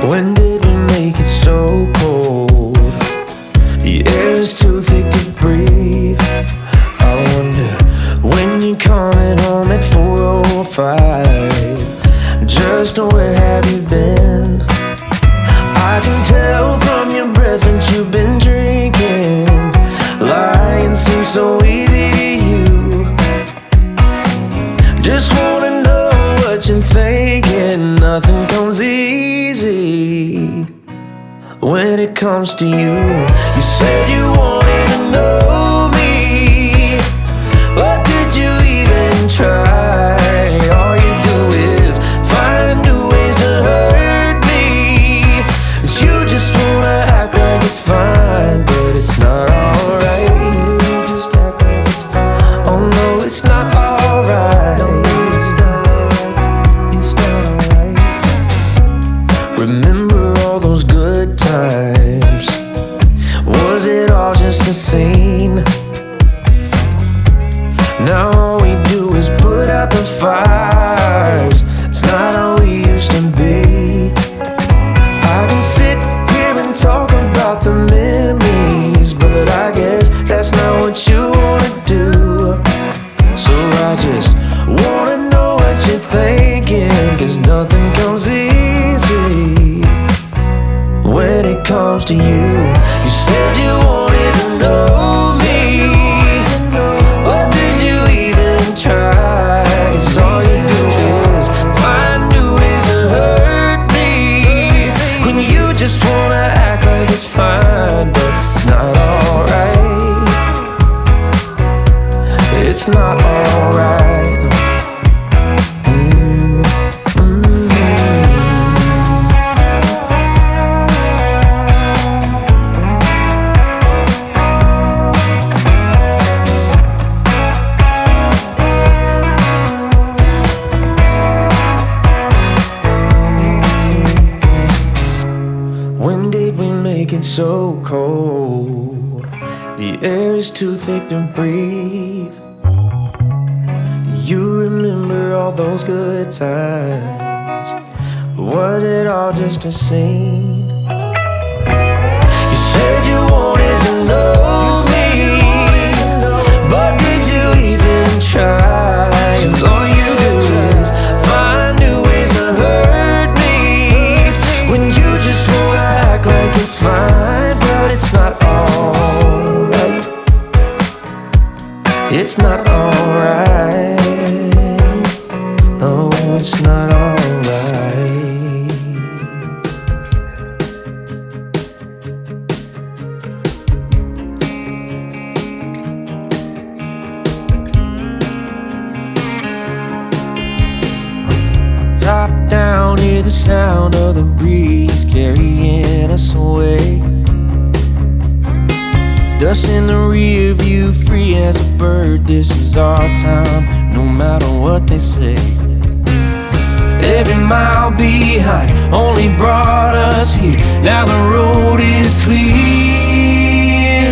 When did we make it so cold? The air is too thick to breathe. I wonder when you're coming home at 4:05. Just where have you been? I can tell from your breath that you've been drinking. Lying seems so easy to you. Just wanna know what you're thinking. Nothing comes easy when it comes to you. You said you wanted to know me, but did you even try? All you do is find new ways to hurt me. You just wanna act like it's fine, but it's not alright. You just act like it's fine. Oh no, it's not alright. No, it's not alright. It's not alright. Remember all those good times? Was it all just a scene? Now all we do is put out the fires. It's not how we used to be. I can sit here and talk about the memories, but I guess that's not what you wanna do. So I just wanna know what you're thinking, 'cause nothing comes easy when it comes to you. You said you wanted to know me, but did you even try? 'Cause all you do is find new ways to hurt me, when you just wanna act like it's fine, but it's not alright. It's not alright. When did we make it so cold? The air is too thick to breathe. You remember all those good times? Was it all just a scene? You said you wanted to know me, but did you even try? 'Cause all you do is find new ways to hurt me, when you just wanna act like it's fine, but it's not alright. It's not alright. No, it's not alright. Top down, hear the sound of the breeze carrying us away. Dust in the rear view, free as a bird. This is our time, no matter what they say. Every mile behind only brought us here. Now the road is clear.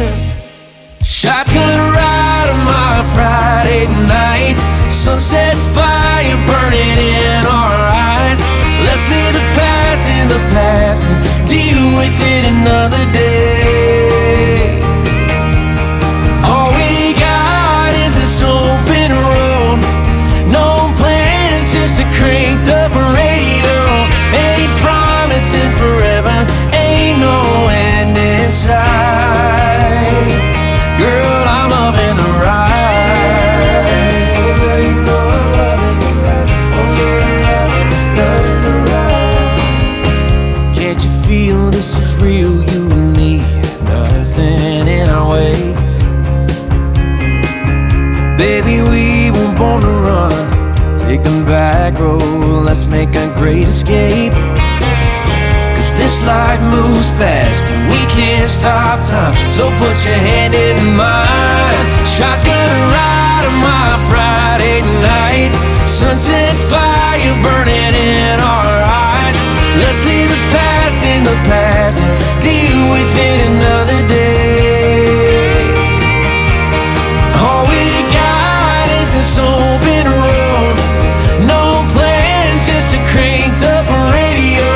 Shotgun ride on my Friday night. Sunset fire burning in our eyes. Let's leave the past in the past and deal with it another day. All we got is this open road. No plans, just a cranked up radio. Ain't promising forever, ain't no end in sight. Girl, I'm loving the ride. You know I'm loving the ride. Oh yeah, loving the ride. Can't you feel this is real? You and me, nothing in our way. Baby, we were born to run. Take the back road, let's make a great escape. 'Cause this life moves fast and we can't stop time. So put your hand in mine. Shotgun ride on my Friday night. Sunset fire burning in our eyes. Let's leave the past in the past and deal with it another day. All we got is this open road. No plans, just a cranked up radio.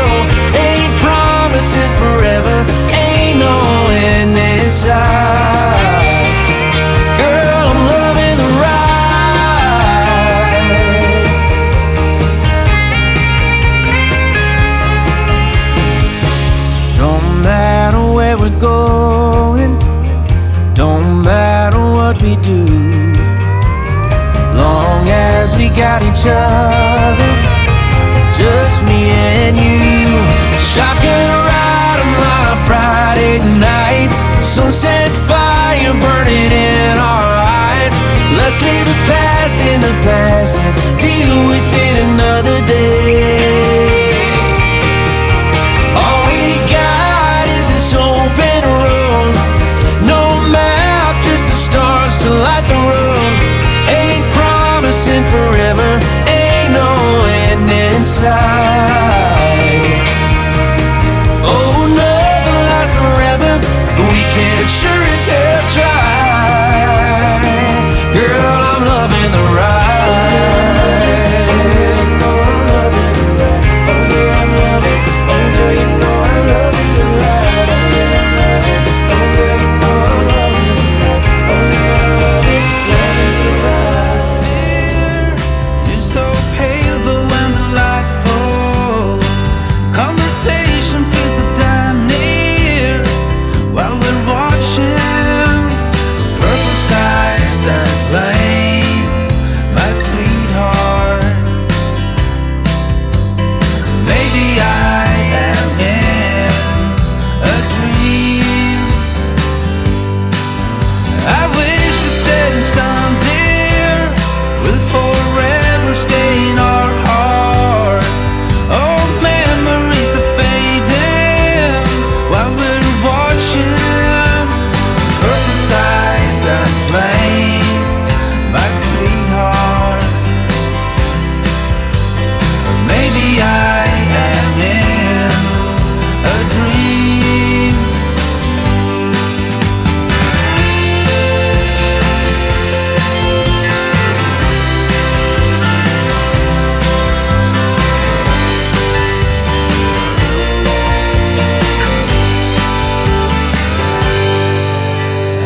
Ain't beside each other, just me and you. Shotgun ride on my Friday night, sunset fire burning in our eyes. Let's leave the past in the past and deal with it another day. All we got is this open road, no map, just the stars to light the road. Ain't promising forever, ain't no end in sight. Oh, nothing lasts forever, but we can sure as hell try. Girl, I'm loving the ride.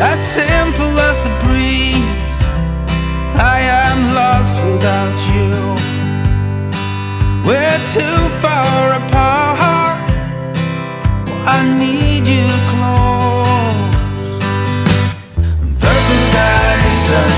As simple as the breeze, I am lost without you. We're too far apart, I need you close. Purple skies and